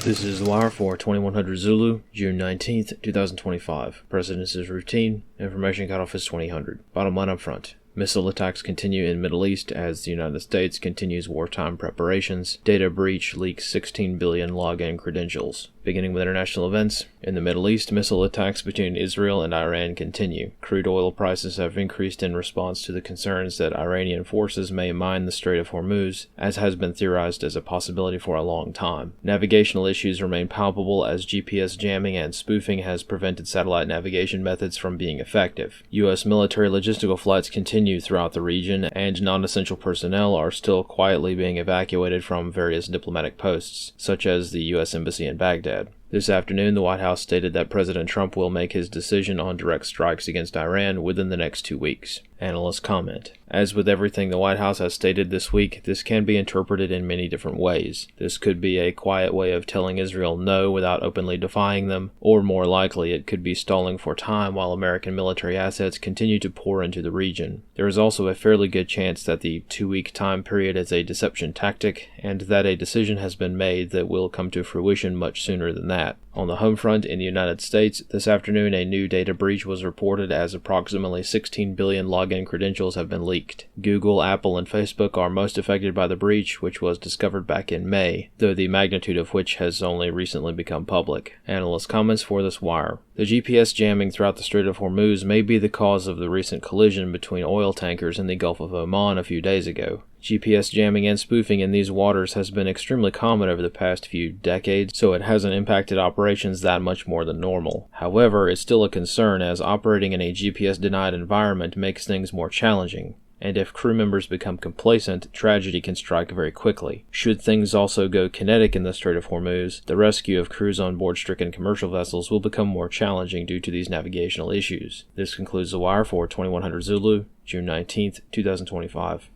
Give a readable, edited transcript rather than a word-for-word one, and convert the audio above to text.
This is The Wire for 2100 Zulu, June 19th, 2025. Precedence is routine. Information cutoff is 2000. Bottom line up front. Missile attacks continue in Middle East as the United States continues wartime preparations. Data breach leaks 16 billion login credentials. Beginning with international events, in the Middle East, missile attacks between Israel and Iran continue. Crude oil prices have increased in response to the concerns that Iranian forces may mine the Strait of Hormuz, as has been theorized as a possibility for a long time. Navigational issues remain palpable as GPS jamming and spoofing has prevented satellite navigation methods from being effective. U.S. military logistical flights continue throughout the region, and non-essential personnel are still quietly being evacuated from various diplomatic posts, such as the U.S. Embassy in Baghdad. This afternoon, the White House stated that President Trump will make his decision on direct strikes against Iran within the next 2 weeks. Analysts comment. As with everything the White House has stated this week, this can be interpreted in many different ways. This could be a quiet way of telling Israel no without openly defying them, or more likely it could be stalling for time while American military assets continue to pour into the region. There is also a fairly good chance that the 2-week time period is a deception tactic, and that a decision has been made that will come to fruition much sooner than that. On the home front in the United States, this afternoon a new data breach was reported as approximately 16 billion login credentials have been leaked. Google, Apple, and Facebook are most affected by the breach, which was discovered back in May, though the magnitude of which has only recently become public. Analyst comments for this wire. The GPS jamming throughout the Strait of Hormuz may be the cause of the recent collision between oil tankers in the Gulf of Oman a few days ago. GPS jamming and spoofing in these waters has been extremely common over the past few decades, so it hasn't impacted operations that much more than normal. However, it's still a concern as operating in a GPS-denied environment makes things more challenging. And if crew members become complacent, tragedy can strike very quickly. Should things also go kinetic in the Strait of Hormuz, the rescue of crews on board stricken commercial vessels will become more challenging due to these navigational issues. This concludes The Wire for 2100 Zulu, June 19th, 2025.